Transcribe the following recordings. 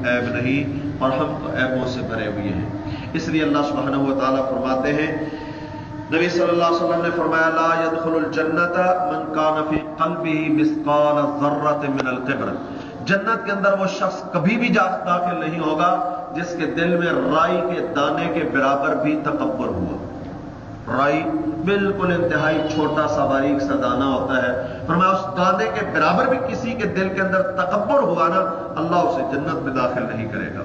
ऐब नहीं और हम तो ऐबों से भरे हुए हैं। इसलिए अल्लाह सुब्हानहू व तआला फरमाते हैं, नबी सल्लल्लाहु अलैहि वसल्लम ने फरमाया, ला यदखुलुल जन्नता मन कान फी क़ल्बिही मिस्क़ाल ज़र्रतिन मिनल किब्र। जन्नत के अंदर वो शख्स कभी भी दाखिल नहीं होगा जिसके दिल में राई के दाने के बराबर भी तकब्बुर हुआ। राई बिल्कुल इंतहाई छोटा सा बारीक सा दाना होता है, फरमाया उस दाने के बराबर भी किसी के दिल के अंदर तकब्बुर हुआ ना, अल्लाह उसे जन्नत में दाखिल नहीं करेगा।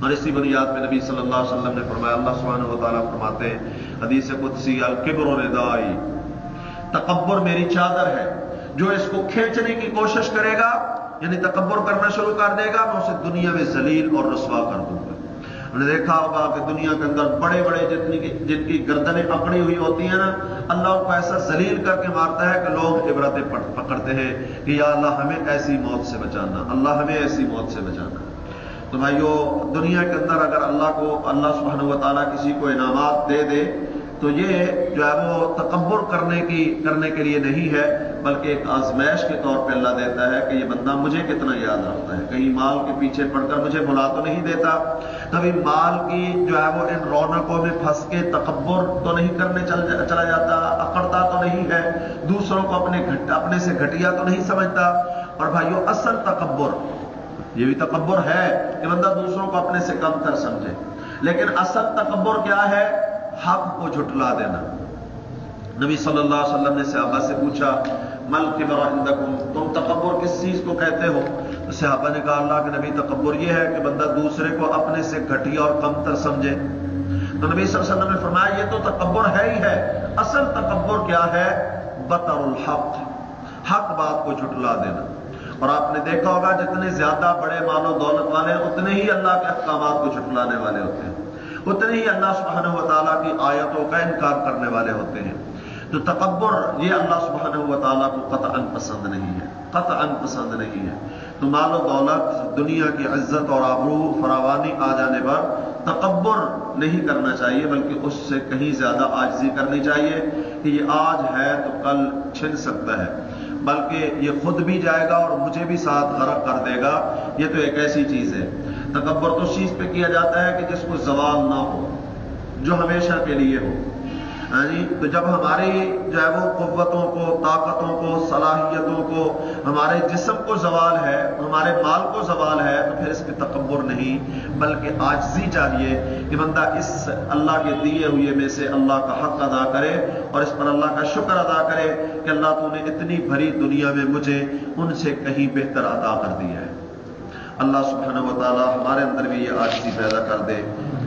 और इसी बुनियाद में नबी सल्लल्लाहु अलैहि वसल्लम ने फरमाया, अल्लाह सुब्हानहू व तआला फरमाते हैं हदीस कुदसी, अल किब्रु रिदाई, तकब्बुर मेरी चादर है, जो इसको खींचने की कोशिश करेगा यानी तकब्बुर करना शुरू कर देगा, मैं उसे दुनिया में जलील और रुसवा कर दूंगा। हमने देखा होगा कि दुनिया के अंदर बड़े बड़े जिनकी गर्दनें पकड़ी हुई होती हैं ना, अल्लाह को ऐसा जलील करके मारता है कि लोग इबरतें पकड़ते हैं कि या अल्लाह हमें ऐसी मौत से बचाना, अल्लाह हमें ऐसी मौत से बचाना। तो भाइयों, दुनिया के अंदर अगर अल्लाह सुब्हानहू व तआला किसी को इनामात दे दे तो ये जो है वो तकब्बुर करने के लिए नहीं है, बल्कि एक आजमाइश के तौर पे अल्लाह देता है कि ये बंदा मुझे कितना याद रखता है, कहीं माल के पीछे पड़कर मुझे भुला तो नहीं देता, कभी माल की जो है वो इन रौनकों में फंस के तकब्बुर तो नहीं करने चला जाता, अकड़ता तो नहीं है, दूसरों को अपने से घटिया तो नहीं समझता। और भाइयों, असल तकब्बुर ये भी तकब्बुर है कि बंदा दूसरों को अपने से कमतर समझे, लेकिन असल तकब्बुर क्या है? हक को झुटला देना। नबी सल्लल्लाहु अलैहि वसल्लम ने सहाबा से पूछा, मल किब्र इंदकुम, तुम तकब्बुर किस चीज को कहते हो? तो सहाबा ने कहा, अल्लाह के नबी, तकब्बुर ये है कि बंदा दूसरे को अपने से घटिया और कमतर समझे। तो नबी सल्लल्लाहु अलैहि वसल्लम ने फरमाया, ये तो तकब्बुर है ही है, असल तकब्बुर क्या है? बतरुल हक, हक बात को झुटला देना। और आपने देखा होगा जितने ज्यादा बड़े मालो दौलत वाले हैं, उतने ही अल्लाह के अहकामात को झुटलाने वाले होते हैं, उतने ही अल्लाह सुब्हानहू व तआला की आयतों का इनकार करने वाले होते हैं। तो तकब्बुर ये अल्लाह सुब्हानहू व तआला को कतअन पसंद नहीं है, कतअन पसंद नहीं है। तो मालो दौलत, दुनिया की इज्जत और आबरू फरावानी आ जाने पर तकब्बुर नहीं करना चाहिए, बल्कि उससे कहीं ज्यादा आजिज़ी करनी चाहिए कि ये आज है तो कल छिन सकता है, बल्कि ये खुद भी जाएगा और मुझे भी साथ गरक कर देगा। ये तो एक ऐसी चीज है। तकब्बुर तो उस चीज पे किया जाता है कि जिसको जवाल ना हो, जो हमेशा के लिए हो। हाँ जी, तो जब हमारी जो है वो कुव्वतों को, ताकतों को, सलाहियतों को, हमारे जिस्म को जवाल है, हमारे माल को जवाल है, तो फिर इस पे तकब्बुर नहीं, बल्कि आजिज़ी चाहिए कि बंदा इस अल्लाह के दिए हुए में से अल्लाह का हक अदा करे और इस पर अल्लाह का शुक्र अदा करे कि अल्लाह तूने इतनी भरी दुनिया में मुझे उनसे कहीं बेहतर अदा कर दिया है। अल्लाह सुब्हानहू व तआला हमारे अंदर भी ये आजिज़ी पैदा कर दे।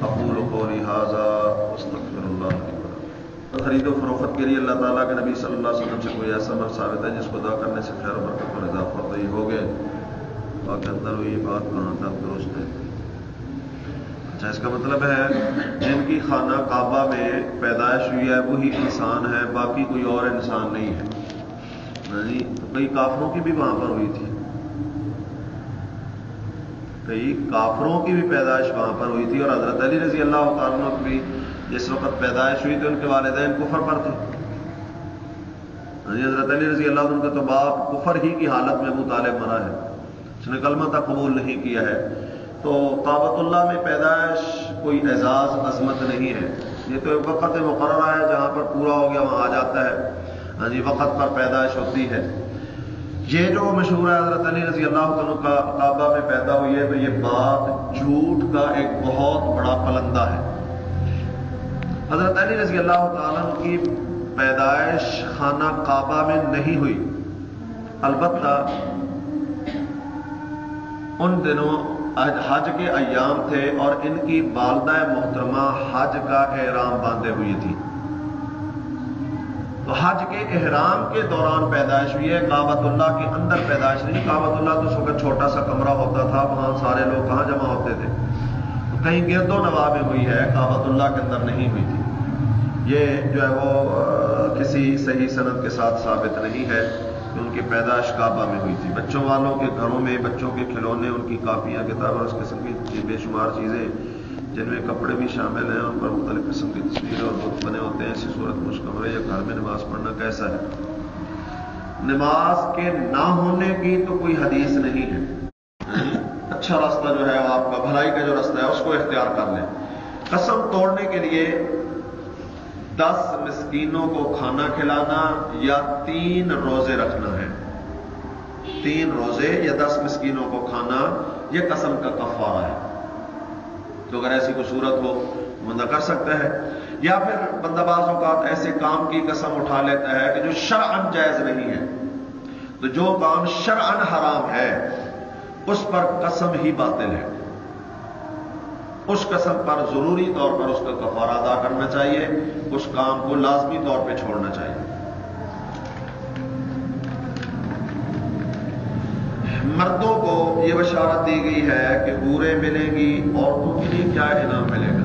अक़ूलु क़ौली हाज़ा वअस्तग़फ़िरुल्लाह। खरीदो फरोख्त के लिए अल्लाह ताला के नबी सल्लल्लाहु अलैहि वसल्लम से कोई ऐसा अमल साबित है जिसको अदा करने से खैर बरकत और इजाफा तो ये हो गए? बाकी अंदर ये बात कहाँ तक दुरुस्त है? अच्छा, इसका मतलब है जिनकी खाना काबा में पैदाइश हुई है वही इंसान है, बाकी कोई और इंसान नहीं है। नहीं, तो कई काफरों की भी वहां पर हुई थी, कई काफरों की भी पैदाइश वहां पर हुई थी। और हजरत अली रजी अल्लाह तआला अन्हु की जिस वक्त पैदाइश हुई थी उनके वालिदैन कुफर पर थे। हजरत अली रजी अल्लाह अन्हु का तो बाप कुफर ही की हालत में अबू तालिब मरा है, उसने कलमा तक कबूल नहीं किया है। तो काबतुल्लाह में पैदाइश कोई एजाज अजमत नहीं है, ये तो एक वक़्त मुकर्रर है जहां पर पूरा हो गया वहां आ जाता है। हाँ जी, वक़्त पर पैदाइश होती है। ये जो मशहूर है हजरत अली रजी अल्लाह अन्हु का काबा में पैदा हुई है, तो ये बात झूठ का एक बहुत बड़ा पलंदा है। हजरत अली रजी अल्लाह तआला अन्हु की पैदाइश खाना काबा में नहीं हुई, अलबत्ता उन दिनों हज के अय्याम थे और इनकी वालिदा मोहतरमा हज का एहराम बांधे हुई थी, तो हज के एहराम के दौरान पैदाइश हुई है, काबतुल्लाह के अंदर पैदाइश नहीं। काबतुल्लाह तो उस वक्त छोटा सा कमरा होता था, वहां सारे लोग कहां जमा होते थे, तो कहीं गिरदो नवाह में हुई है, काबतुल्लाह के अंदर नहीं हुई थी। ये जो है वो किसी सही सनद के साथ साबित नहीं है कि उनकी पैदाइश काबा में हुई थी। बच्चों वालों के घरों में बच्चों के खिलौने, उनकी कापियां, किताब और इस किस्म की बेशुमार चीजें जिनमें कपड़े भी शामिल हैं, उन पर मुख्तलिफ किस्म की तस्वीरें और बुत बने होते हैं। ऐसी सूरत में उस कमरे या घर में नमाज पढ़ना कैसा है? नमाज के ना होने की तो कोई हदीस नहीं है। अच्छा रास्ता जो है आपका भलाई का जो रास्ता है उसको इख्तियार कर लें। कसम तोड़ने के लिए 10 मिस्कीनों को खाना खिलाना या 3 रोजे रखना है। 3 रोजे या 10 मिस्कीनों को खाना, यह कसम का कफारा है। तो अगर ऐसी कोई सूरत हो बंदा कर सकता है। या फिर बंदा बाज़ औक़ात ऐसे काम की कसम उठा लेता है कि जो शरअन जायज नहीं है। तो जो काम शरअन हराम है उस पर कसम ही बातिल है। उस कसम पर जरूरी तौर पर उसका कफारा अदा करना चाहिए, उस काम को लाजमी तौर पर छोड़ना चाहिए। मर्दों को यह बशारत दी गई है कि हूरें मिलेंगी, औरतों के लिए क्या इनाम मिलेगा?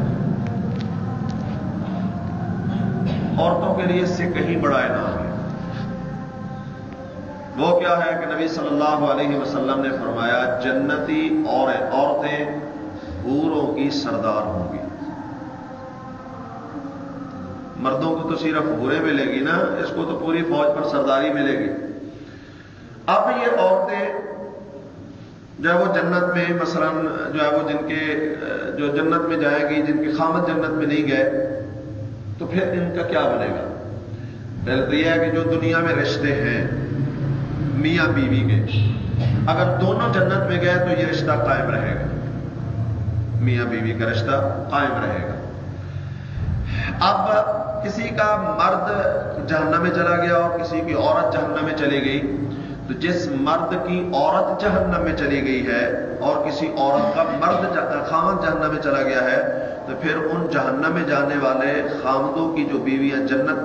औरतों के लिए इससे कहीं बड़ा इनाम है। वो क्या है कि नबी सल्लल्लाहु अलैहि वसल्लम ने फरमाया, जन्नती औरतें हूरों की सरदार होंगी। मर्दों को तो सिर्फ हूरें मिलेगी ना, इसको तो पूरी फौज पर सरदारी मिलेगी। अब ये औरतें जो है वो जन्नत में मसलन जो है वो जिनके जो जन्नत में जाएगी, जिनके खामद जन्नत में नहीं गए, तो फिर इनका क्या बनेगा? पहले तो यह है कि जो दुनिया में रिश्ते हैं मियां बीवी के, अगर दोनों जन्नत में गए तो यह रिश्ता कायम रहेगा, मियां बीवी का रिश्ता कायम रहेगा। अब किसी का मर्द जहन्नम में चला गया और किसी की औरत जहन्नम में चली गई, तो जिस मर्द की औरत जहन्नम में चली गई है और किसी औरत का मर्द खामद जहन्नम में चला गया है, तो फिर उन जहन्नम में जाने वाले खामदों की जो बीवियां जन्नत